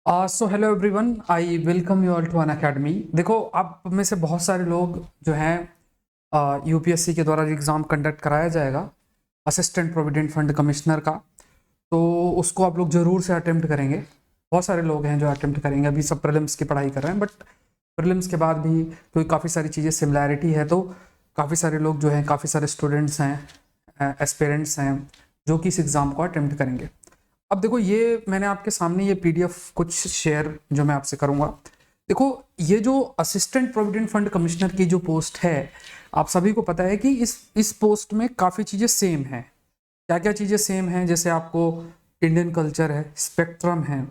So hello everyone, I welcome you all to Unacademy. देखो, आप में से बहुत सारे लोग जो हैं यूपीएससी के द्वारा एग्ज़ाम कंडक्ट कराया जाएगा असिस्टेंट प्रोविडेंट फंड कमिश्नर का। तो उसको आप लोग ज़रूर से अटेम्प्ट करेंगे। बहुत सारे लोग हैं जो अटेम्प्ट करेंगे। अभी सब प्रीलिम्स की पढ़ाई कर रहे हैं, बट प्रीलिम्स के बाद भी कोई काफ़ी सारी चीज़ें सिमिलैरिटी है, तो काफ़ी सारे लोग जो हैं, काफ़ी सारे स्टूडेंट्स हैं, एस्पिरेंट्स हैं जो कि इस एग्ज़ाम को अटेम्प्ट करेंगे। अब देखो, ये मैंने आपके सामने ये पीडीएफ कुछ शेयर जो मैं आपसे करूंगा। देखो, ये जो असिस्टेंट प्रोविडेंट फंड कमिश्नर की जो पोस्ट है, आप सभी को पता है कि इस पोस्ट में काफ़ी चीज़ें सेम हैं। क्या क्या चीज़ें सेम हैं? जैसे आपको इंडियन कल्चर है, स्पेक्ट्रम है,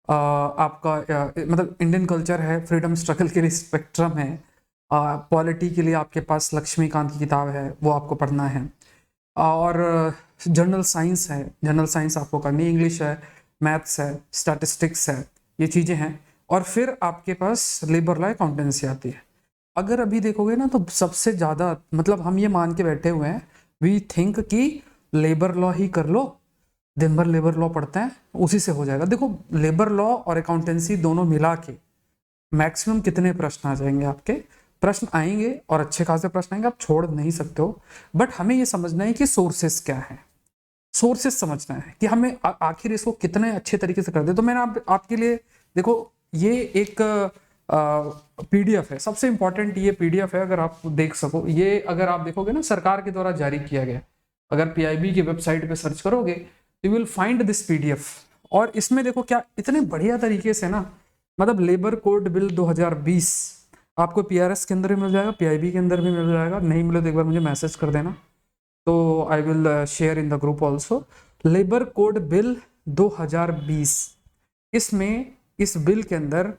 मतलब इंडियन कल्चर है, फ्रीडम स्ट्रगल के लिए स्पेक्ट्रम है, पॉलिटी के लिए आपके पास लक्ष्मीकांत की किताब है, वो आपको पढ़ना है। और जनरल साइंस है, जनरल साइंस आपको करनी, इंग्लिश है, मैथ्स है, स्टैटिस्टिक्स है, ये चीज़ें हैं। और फिर आपके पास लेबर लॉ अकाउंटेंसी आती है। अगर अभी देखोगे ना, तो सबसे ज़्यादा मतलब हम ये मान के बैठे हुए हैं, वी थिंक कि लेबर लॉ ही कर लो, दिन भर लेबर लॉ पढ़ते हैं, उसी से हो जाएगा। देखो, लेबर लॉ और अकाउंटेंसी दोनों मिला के मैक्सिमम कितने प्रश्न आ जाएंगे? आपके प्रश्न आएंगे और अच्छे खासे प्रश्न आएंगे, आप छोड़ नहीं सकते हो। बट हमें ये समझना है कि सोर्सेस क्या है, सोर्सेस समझना है कि हमें आखिर इसको कितने अच्छे तरीके से कर दे। तो मैंने आपके लिए, देखो, ये एक पीडीएफ है। सबसे इंपॉर्टेंट ये पीडीएफ है, अगर आप देख सको, ये अगर आप देखोगे ना, सरकार के द्वारा जारी किया गया। अगर पीआईबी की वेबसाइट पे सर्च करोगे, you will find this PDF. और इसमें देखो क्या इतने बढ़िया तरीके से ना, मतलब लेबर कोड बिल 2020 आपको पीआरएस के अंदर भी मिल जाएगा, पीआईबी के अंदर भी मिल जाएगा। नहीं मिले तो एक बार मुझे मैसेज कर देना, तो I will share in the group also. Labour code bill 2020, इसमें इस बिल के अंदर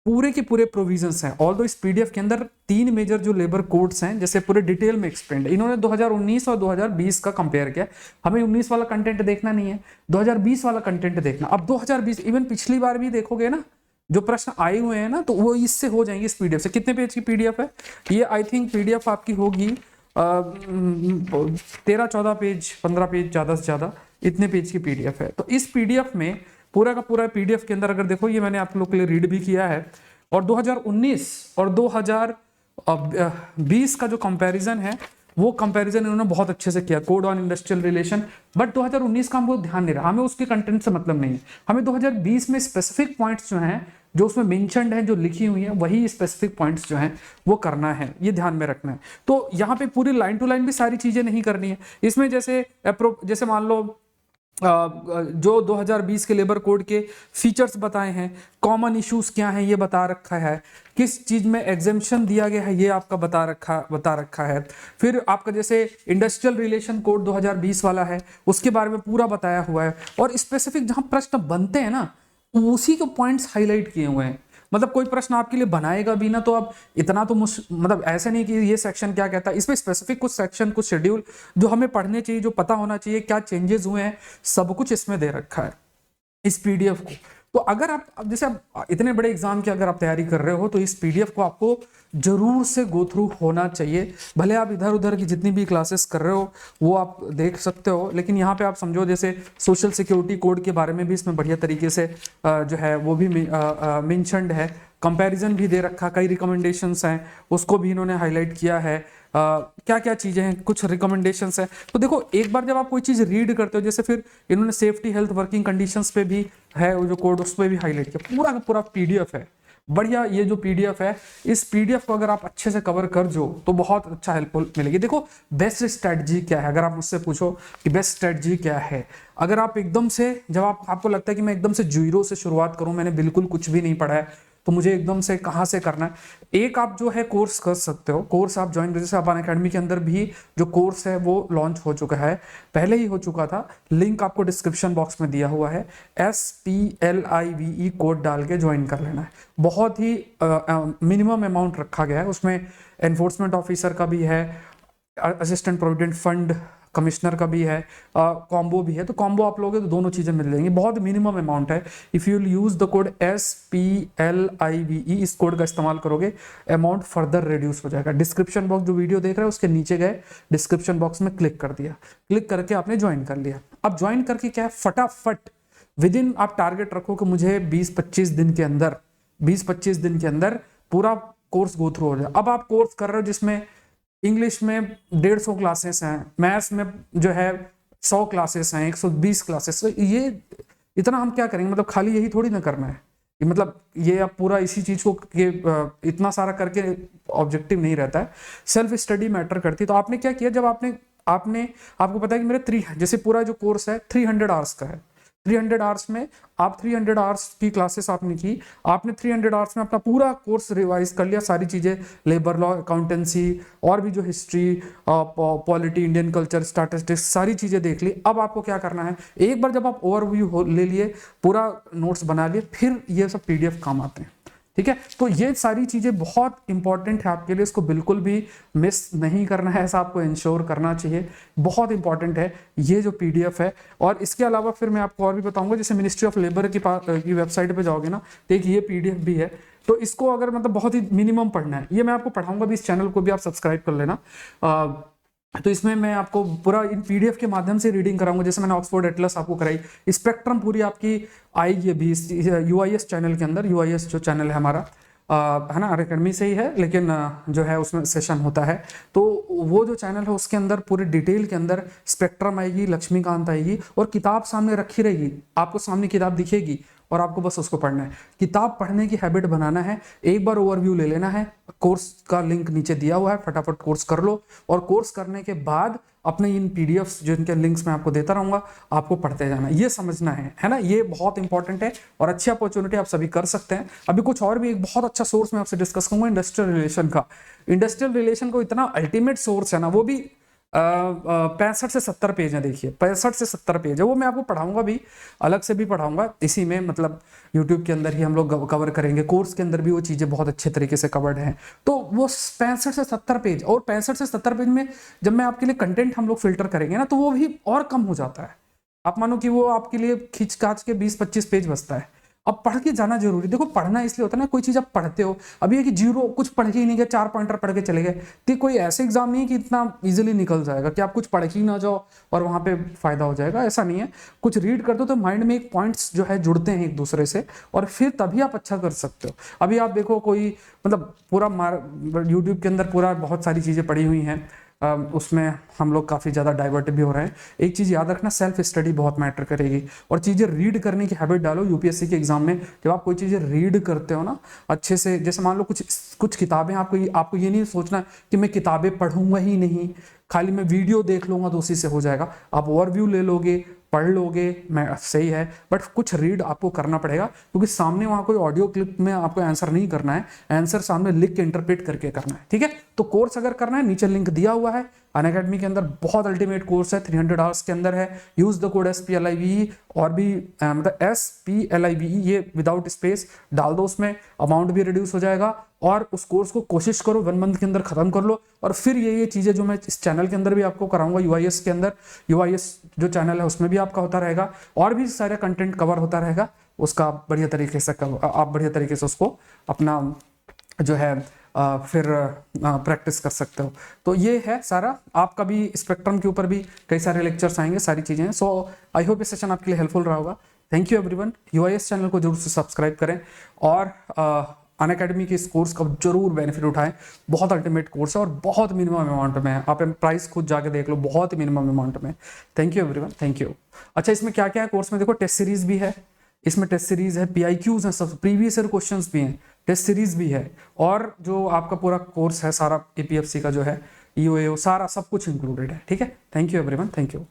पूरे के पूरे प्रोविजंस हैं। ऑल दो इस पीडीएफ के अंदर 3 मेजर जो लेबर कोड्स हैं, जैसे पूरे डिटेल में एक्सप्लेंड है। इन्होंने 2019 और 2020 का कंपेयर किया। हमें 19 वाला कंटेंट देखना नहीं है, 2020 वाला कंटेंट देखना। अब 2020 इवन पिछली बार भी देखोगे ना, जो प्रश्न आए हुए हैं ना, तो वो इससे हो जाएंगे इस पीडीएफ से। कितने पेज की पीडीएफ है ये? आई थिंक पीडीएफ आपकी होगी 13-14 पेज, 15 पेज ज़्यादा से ज़्यादा, इतने पेज की पीडीएफ है। तो इस पीडीएफ में पूरा का पूरा पीडीएफ के अंदर अगर देखो, ये मैंने आप लोग के लिए रीड भी किया है। और 2019 और 2020 का जो कंपैरिजन है, वो कंपैरिजन इन्होंने बहुत अच्छे से किया, code on industrial relation. But 2019 का हमको ध्यान नहीं रहा, हमें उसके कंटेंट से मतलब नहीं है। हमें 2020 में स्पेसिफिक पॉइंट्स जो हैं, जो उसमें मेंशन्ड है, जो लिखी हुई है, वही स्पेसिफिक पॉइंट्स जो हैं वो करना है, ये ध्यान में रखना है। तो यहाँ पे पूरी लाइन टू लाइन भी सारी चीजें नहीं करनी है। इसमें जैसे मान लो जो 2020 के लेबर कोड के फीचर्स बताए हैं, कॉमन इश्यूज क्या हैं ये बता रखा है, किस चीज में एग्जेम्पशन दिया गया है ये आपका बता रखा है। फिर आपका जैसे इंडस्ट्रियल रिलेशन कोड 2020 वाला है, उसके बारे में पूरा बताया हुआ है। और स्पेसिफिक जहां प्रश्न बनते हैं ना, उसी के पॉइंट्स हाईलाइट किए हुए हैं। मतलब कोई प्रश्न आपके लिए बनाएगा भी ना, तो अब इतना तो मतलब ऐसा नहीं कि ये सेक्शन क्या कहता है, इसमें स्पेसिफिक कुछ सेक्शन, कुछ शेड्यूल जो हमें पढ़ने चाहिए, जो पता होना चाहिए, क्या चेंजेस हुए हैं, सब कुछ इसमें दे रखा है इस पीडीएफ को। तो अगर आप अब जैसे आप इतने बड़े एग्जाम की अगर आप तैयारी कर रहे हो, तो इस पीडीएफ को आपको जरूर से गो थ्रू होना चाहिए। भले आप इधर उधर की जितनी भी क्लासेस कर रहे हो वो आप देख सकते हो, लेकिन यहाँ पे आप समझो, जैसे सोशल सिक्योरिटी कोड के बारे में भी इसमें बढ़िया तरीके से जो है वो भी मेंशन्ड है। कंपैरिजन भी दे रखा, कई रिकमेंडेशंस हैं, उसको भी इन्होंने हाईलाइट किया है। क्या क्या चीज़ें हैं, कुछ रिकमेंडेशंस हैं। तो देखो, एक बार जब आप कोई चीज़ रीड करते हो, जैसे फिर इन्होंने सेफ्टी हेल्थ वर्किंग कंडीशंस पे भी है, वो जो कोड उस पर भी हाईलाइट किया। पूरा का पूरा पीडीएफ है, बढ़िया। ये जो पीडीएफ है, इस पीडीएफ को अगर आप अच्छे से कवर कर जो, तो बहुत अच्छा हेल्पफुल मिलेगी। देखो, बेस्ट स्ट्रेटजी क्या है, अगर आप मुझसे पूछो कि बेस्ट स्ट्रेटजी क्या है, अगर आप एकदम से, जब आपको लगता है कि मैं एकदम से जीरो से शुरुआत करूं, मैंने बिल्कुल कुछ भी नहीं पढ़ा है, तो मुझे एकदम से कहाँ से करना है, एक आप जो है कोर्स कर सकते हो। कोर्स आप ज्वाइन, जैसे अबान अकेडमी के अंदर भी जो कोर्स है वो लॉन्च हो चुका है, पहले ही हो चुका था। लिंक आपको डिस्क्रिप्शन बॉक्स में दिया हुआ है। SPLIVE कोड डाल के ज्वाइन कर लेना है। बहुत ही मिनिमम अमाउंट रखा गया है उसमें। एनफोर्समेंट ऑफिसर का भी है, असिस्टेंट प्रोविडेंट फंड कमिश्नर का भी है, कॉम्बो भी है। तो कॉम्बो आप लोगे तो दोनों चीज़ें मिल जाएंगी। बहुत मिनिमम अमाउंट है। If you use the code SPLIVE, इस कोड का इस्तेमाल करोगे, अमाउंट फर्दर रिड्यूस हो जाएगा। डिस्क्रिप्शन बॉक्स जो वीडियो देख रहे हैं उसके नीचे गए, डिस्क्रिप्शन बॉक्स में क्लिक कर दिया, क्लिक करके आपने ज्वाइन कर लिया। अब ज्वाइन करके क्या है, फटाफट विद इन आप टारगेट रखो कि मुझे 20-25 दिन के अंदर 20-25 दिन के अंदर पूरा कोर्स गो थ्रू हो जाए। अब आप कोर्स कर रहे हो जिसमें इंग्लिश में 150 क्लासेस हैं, मैथ्स में जो है 100 क्लासेस हैं, 120 क्लासेस, तो ये इतना हम क्या करेंगे, मतलब खाली यही थोड़ी ना करना है, मतलब ये आप पूरा इसी चीज को इतना सारा करके ऑब्जेक्टिव नहीं रहता है, सेल्फ स्टडी मैटर करती है। तो आपने क्या किया, जब आपने आपको पता है कि मेरे जैसे पूरा जो कोर्स है 300 आवर्स का है, 300 आवर्स में आप 300 आवर्स की क्लासेस आपने की, आपने 300 आवर्स में अपना पूरा कोर्स रिवाइज कर लिया, सारी चीजें, लेबर लॉ, अकाउंटेंसी और भी जो history, polity, Indian culture, statistics, सारी चीजें देख ली। अब आपको क्या करना है, एक बार जब आप ओवरव्यू ले लिए, पूरा नोट्स बना लिए, फिर ये सब पीडीएफ काम आते हैं, ठीक है। तो ये सारी चीजें बहुत इंपॉर्टेंट है आपके लिए, इसको बिल्कुल भी मिस नहीं करना है, ऐसा आपको इंश्योर करना चाहिए, बहुत इंपॉर्टेंट है ये जो पीडीएफ है। और इसके अलावा फिर मैं आपको और भी बताऊंगा, जैसे मिनिस्ट्री ऑफ लेबर की वेबसाइट पे जाओगे ना, तो एक ये पीडीएफ भी है, तो इसको अगर मतलब बहुत ही मिनिमम पढ़ना है, ये मैं आपको पढ़ाऊंगा भी, इस चैनल को भी आप सब्सक्राइब कर लेना। तो इसमें मैं आपको पूरा इन पीडीएफ के माध्यम से रीडिंग कराऊंगा, जैसे मैंने ऑक्सफोर्ड एटलस आपको कराई, स्पेक्ट्रम पूरी आपकी आएगी अभी यूआईएस चैनल के अंदर। यूआईएस जो चैनल है हमारा, है ना, अनअकैडमी से ही है, लेकिन जो है उसमें सेशन होता है, तो वो जो चैनल है उसके अंदर पूरे डिटेल के अंदर स्पेक्ट्रम आएगी, लक्ष्मीकांत आएगी, और किताब सामने रखी रहेगी, आपको सामने किताब दिखेगी और आपको बस उसको पढ़ना है। किताब पढ़ने की हैबिट बनाना है, एक बार ओवरव्यू ले लेना है, कोर्स का लिंक नीचे दिया हुआ है, फटाफट कोर्स कर लो, और कोर्स करने के बाद अपने इन पीडीएफ्स जिनके लिंक्स मैं आपको देता रहूंगा, आपको पढ़ते जाना, ये समझना है ना, ये बहुत इंपॉर्टेंट है और अच्छी अपॉर्चुनिटी आप सभी कर सकते हैं। अभी कुछ और भी एक बहुत अच्छा सोर्स मैं आपसे डिस्कस करूंगा इंडस्ट्रियल रिलेशन का। इंडस्ट्रियल रिलेशन को इतना अल्टीमेट सोर्स है ना, वो भी 65 से 70 पेज है, देखिए 65 से 70 पेज है, वो मैं आपको पढ़ाऊंगा भी, अलग से भी पढ़ाऊंगा, इसी में मतलब यूट्यूब के अंदर ही हम लोग कवर करेंगे, कोर्स के अंदर भी वो चीज़ें बहुत अच्छे तरीके से कवर्ड हैं। तो वो 65 से 70 पेज, और 65 से 70 पेज में जब मैं आपके लिए कंटेंट हम लोग फिल्टर करेंगे ना, तो वो भी और कम हो जाता है। आप मानो कि वो आपके लिए खींच काच के 20-25 पेज बचता है। अब पढ़ के जाना जरूरी, देखो पढ़ना इसलिए होता है ना, कोई चीज आप पढ़ते हो, अभी है कि जीरो कुछ पढ़ के ही नहीं गए, 4 पॉइंटर पढ़ के चले गए, तो कोई ऐसे एग्जाम नहीं है कि इतना इजीली निकल जाएगा कि आप कुछ पढ़ ही ना जाओ और वहां पे फायदा हो जाएगा, ऐसा नहीं है। कुछ रीड करते हो तो माइंड में एक पॉइंट्स जो है जुड़ते हैं एक दूसरे से, और फिर तभी आप अच्छा कर सकते हो। अभी आप देखो कोई मतलब पूरा यूट्यूब के अंदर पूरा बहुत सारी चीजें पड़ी हुई हैं, उसमें हम लोग काफ़ी ज़्यादा डाइवर्ट भी हो रहे हैं। एक चीज़ याद रखना, सेल्फ स्टडी बहुत मैटर करेगी, और चीज़ें रीड करने की हैबिट डालो। यूपीएससी के एग्जाम में जब आप कोई चीज़ें रीड करते हो ना अच्छे से, जैसे मान लो कुछ किताबें, आपको ये नहीं सोचना कि मैं किताबें पढ़ूंगा ही नहीं, खाली मैं वीडियो देख लूंगा तो उसी से हो जाएगा। आप ओवरव्यू ले लोगे, पढ़ लोगे, मैं सही है, बट कुछ रीड आपको करना पड़ेगा, क्योंकि सामने वहां कोई ऑडियो क्लिप में आपको आंसर नहीं करना है, आंसर सामने लिख के इंटरप्रेट करके करना है, ठीक है। तो कोर्स अगर करना है, नीचे लिंक दिया हुआ है, अनअकैडमी के अंदर बहुत अल्टीमेट कोर्स है, 300 आवर्स के अंदर है। यूज द कोड SPLIVE, और भी मतलब SPLIVE, ये विदाउट स्पेस डाल दो, उसमें अमाउंट भी रिड्यूस हो जाएगा, और उस कोर्स को कोशिश करो 1 मंथ के अंदर खत्म कर लो। और फिर ये चीजें जो मैं इस चैनल के अंदर भी आपको कराऊंगा, यूआईएस के अंदर, यूआईएस जो चैनल है उसमें भी आपका होता रहेगा, और भी सारे कंटेंट कवर होता रहेगा, उसका आप बढ़िया तरीके से उसको अपना जो है फिर प्रैक्टिस कर सकते हो। तो ये है सारा, आपका भी स्पेक्ट्रम के ऊपर भी कई सारे लेक्चर्स आएंगे, सारी चीज़ें हैं। सो आई होप ये सेशन आपके लिए हेल्पफुल रहा होगा। Thank you everyone. UIS channel को जरूर से सब्सक्राइब करें, और अनअकैडमी के इस कोर्स का जरूर बेनिफिट उठाएं। बहुत अल्टीमेट कोर्स है और बहुत मिनिमम अमाउंट में है, आप प्राइस खुद जाके देख लो, बहुत ही मिनिमम अमाउंट में। Thank you everyone, thank you. अच्छा, इसमें क्या क्या है कोर्स में, देखो टेस्ट सीरीज भी है, इसमें टेस्ट सीरीज है, PIQs हैं, सब प्रीवियस ईयर क्वेश्चंस भी हैं, टेस्ट सीरीज भी है, और जो आपका पूरा कोर्स है सारा APFC का जो है EOAO, सारा सब कुछ इंक्लूडेड है, ठीक है। Thank you everyone, thank you.